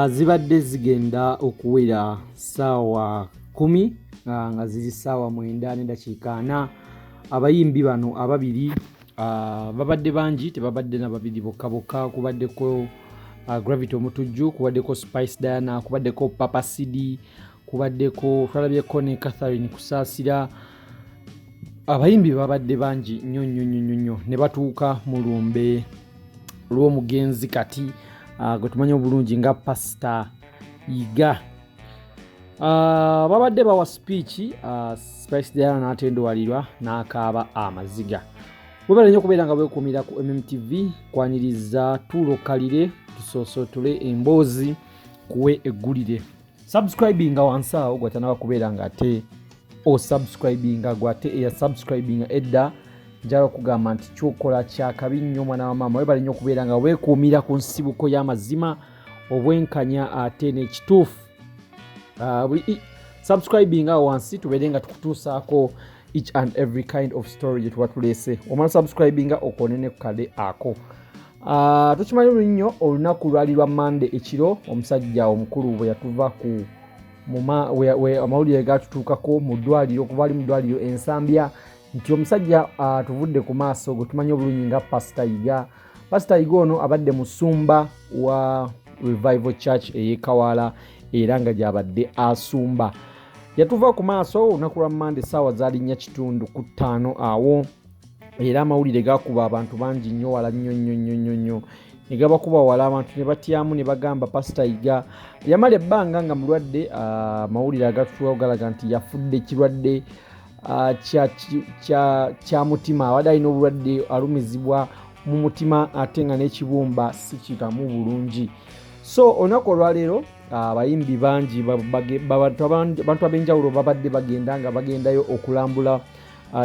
Zibadde zigenda okuwera ssaawa 10 nga ziri ssaawa 9:40. Abayimbi bano ababiri babadde bangi, tebabadde na babiri bokka bokka. Kubaddeko Gravity Omutujju, kubaddeko Spice Diana, kubaddeko Papa Sidi, kubaddeko twalabyeko ne Catherine Kusaasira. Abayimbi babadde bangi nnyo ne batuuka mu lumbe lw'omugenzi kati gwe tumanyi obulungi nga Pastor Yiga. Babadde bawa speech, Spice Diana n'atendowalirwa n'akaaba amaziga. Webale nnyo okubeera nga beekuumira ku MMTV, kwaniriza tulokalire tusoosotole emboozi kuwe eggulire. Subscribinga wansi awo gwatanaba kubeera nga ate osubscribinga gwate eyasubscribinga edda njala okugamba nti kyokola kyakabi nnyo mwana wa maama. Webale nnyo okubeera nga weekuumira ku nsibuko y'amazima obwenkanya ate n'ekituufu. Subscribinga wansi tubeere nga tukutuusaako each and every kind of story gye tuba tuleese. Omala subscribinga okonene ku kale ako. Tukimanyi nnyo olunaku lwali lwa Monday ekiro omusajja omukulu bwe yatuva ku amawulire gatutuukako mu ddwaliro, kuba ali mu ddwaliro Ensambya, nti omusajja tuvudde ku maaso gwe tumanyi obulungi nga Pastor Yiga. Pastor Yiga ono abadde musumba wa Revival Church ey'Ekawaala era nga gy'abadde asumba. Yatuva ku maaso olunaku lwa Monday ssaawa zaali 4:45 awo, era amawulire gakuba abantu bangi nnyo wala nnyo ne gabakuba wala, abantu ne batyamu ne bagamba Pastor Yiga yamala ebbanga nga mulwadde. Amawulire agatutuukawo galaga nti yafudde ekirwadde kya mutima, abadde alina obulwadde alumizibwa mu mutima ate nga n'ekibumba si kitamu bulungi. So olunaku olwaleero abayimbi bangi abantu ab'enjawulo babadde bagenda nga bagendayo okulambula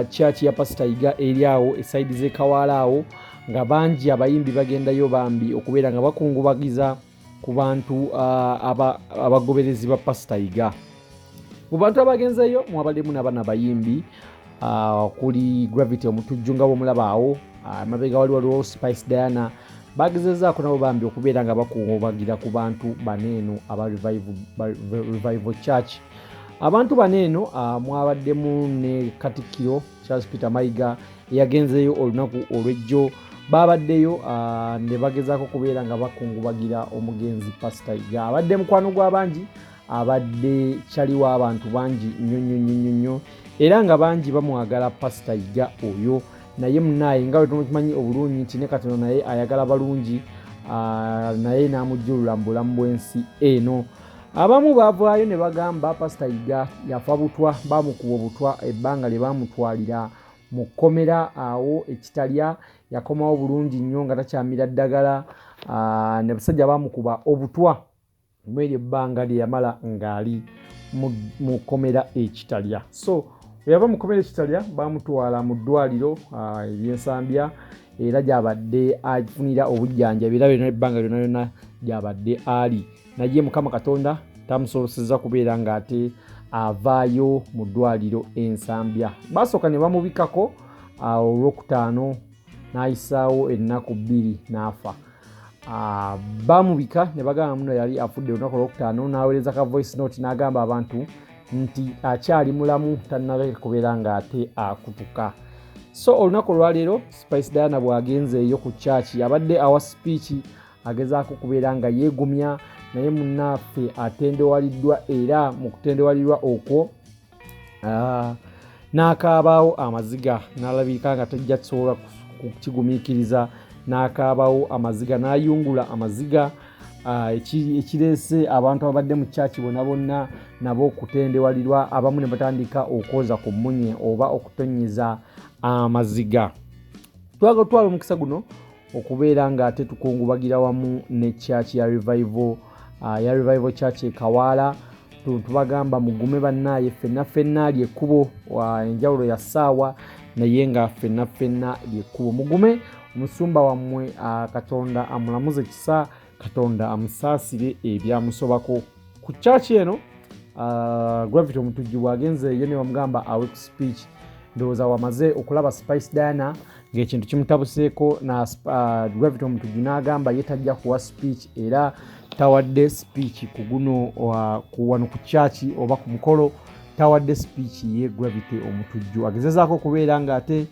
church ya Pastor Yiga eri awo esaidi z'Ekawaala awo, nga bangi abayimbi bagendayo bambi okubeera nga bakungubagiza ku bantu abagoberezi ba Pastor Yiga. Mu bantu abagenzeyo mwabaddemu n'abaana bayimbi kuli Gravity Omutujju nga bw'omulaba awo, mabega waliwo Spice Diana. Bagezezaako nabo bambi okubeera nga bakungubagira ku bantu baneeno aba Revival Church. Abantu baneeno mwabaddemu ne Katikkiro Charles Peter Mayiga eyagenzeyo olunaku olw'ejjo. Babaddeyo ne bagezaako kubeera nga bakungubagira omugenzi Pastor Yiga. Abadde mukwano gw'abangi, abadde kyaliwo abantu bangi nnyo era nga bangi bamwagala Pastor Yiga oyo. Naye munaaye nga bwe tumukimanyi obulungi nti ne katono naye ayagala balungi, naye n'amujjulula mu bulamu bw'ensi eno. Abamu baavaayo ne bagamba Pastor Yiga yafa butwa, baamukuba obutwa ebbanga lye baamutwalira mu kkomera awo ekitalya. Yakomawo bulungi nnyo nga takyamira ddagala, ne basajja baamukuba obutwa mweri ebbanga lye yamala ng'ali mu kkomera ekitalya. So yava mu kkomera ekitalya baamutwala mu ddwaliro ery'Ensambya era gy'abadde afunira obujjanjabi era byonna ebbanga lyonna gy'abadde ali. Naye Mukama Katonda tamusobosezza kubeera ng'ate avaayo mu ddwaliro Ensambya. Baasooka ne bamubikako olwokutaano n'ayisaawo ennaku 2 n'afa. Baamubika ne bagamba muno yali afudde olunaku olwokutaano, n'aweereza ka voice note n'agamba abantu nti akyali mulamu, tannaba kubeera ng'ate akutuka. So olunaku olwaleero Spice Diana bw'agenzeeyo ku church abadde awa speech agezaako kubeera nga yeegumya, naye munnaffe atendewaliddwa era mu kutendewalirwa okwo n'akaabaawo amaziga, n'alabika nga tajja kusobola kukigumiikiriza, n'akaabaawo amaziga n'ayungula amaziga, ekireese abantu abadde mu church bonna nabo okutendewalirwa. Abamu ne batandika okwoza ku mmunye oba okutonnyeza amaziga. Twagala omukisa guno okubeera ng'ate tukungubagira wamu ne church ya Revival Church Ekawaala. Tubagamba mugume bannaaye, ffenna lyekkubo, enjawulo ya ssaawa naye nga ffenna lyekkubo. Mugume omusumba wammwe, Katonda amulamuze kisa, Katonda amusaasire ebyamusobako. Ku church eno Gravity Omutujju bw'agenzeeyo ne bamugamba awe ku speech, ndowooza wamaze okulaba Spice Diana ng'ekintu kimutabuseeko na Gravity Omutujju n'agamba ye tajja kuwa speech era tawadde speech ku guno wano ku church oba ku mukolo tawadde speech ye Gravity Omutujju agezezaako okubeera ng'ate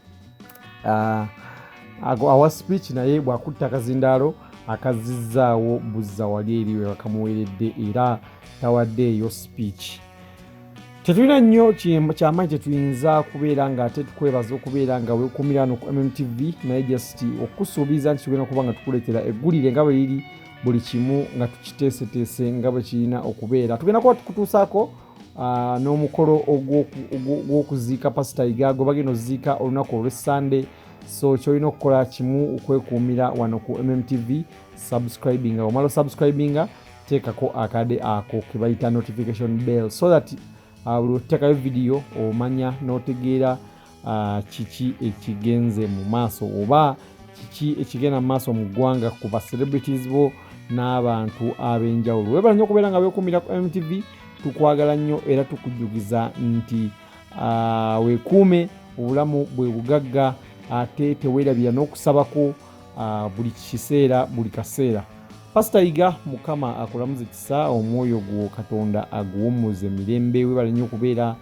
awa speech naye bw'akutta akazindaalo akazizzaawo buzza wali eri we bakamuweeredde era tawaddeeyo speech. Tetulina nnyo kyamaanyi tetuyinza kubeera ng'ate tukwebaza okubeera nga weekuumira wano ku MMTV naye just okusuubiza nti tugenda okuba nga tukuleetera eggulire nga bwe liri buli kimu nga tukiteeseteese nga bwe kirina okubeera. Tugenda kuba tukutuusaako n'omukolo ogw'okuziika Pastor Yiga gwe bagenda oziika olunaku olw'Essande. So kyolina okukola kimu okwekuumira wano ku MMTV subscribinga. Omala subscribinga teekako akade ako ke bayita notification bell so that buli oteekayo vidiyo omanya n'otegeera kiki ekigenze mu maaso oba kiki ekigenda mu maaso mu ggwanga ku ba celebrities bo n'abantu ab'enjawulo. Weebala nnyo okubeera nga weekuumira ku MTV. Tukwagala nnyo era tukujjukiza nti weekuume obulamu bwe bugagga ate teweerabira n'okusabako buli kiseera buli kaseera. Pastor Yiga Mukama akulamuze kisa omwoyo gwo Katonda aguwummuze mirembe. Weebale nnyo okubeera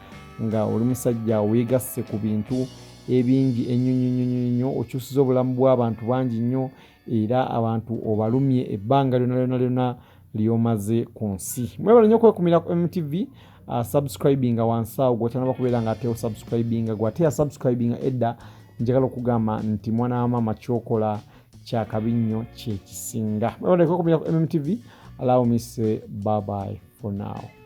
nga oli musajja weegasse ku bintu ebingi ennyo okyusiza obulamu bw'abantu bangi nnyo era abantu obalumye ebbanga lyonna lyomaze ku nsi. Mwebale nnyo okwekumira ku MTV subscribinga wansi awo gwotanaba kubeera nga ate subscribinga gwate ya subscribinga edda njagala okugamba nti mwana wa maama kyokola kya kabi nnyo kyekisinga. Mwebale okwekumira ku MTV. Allow me say bye bye for now.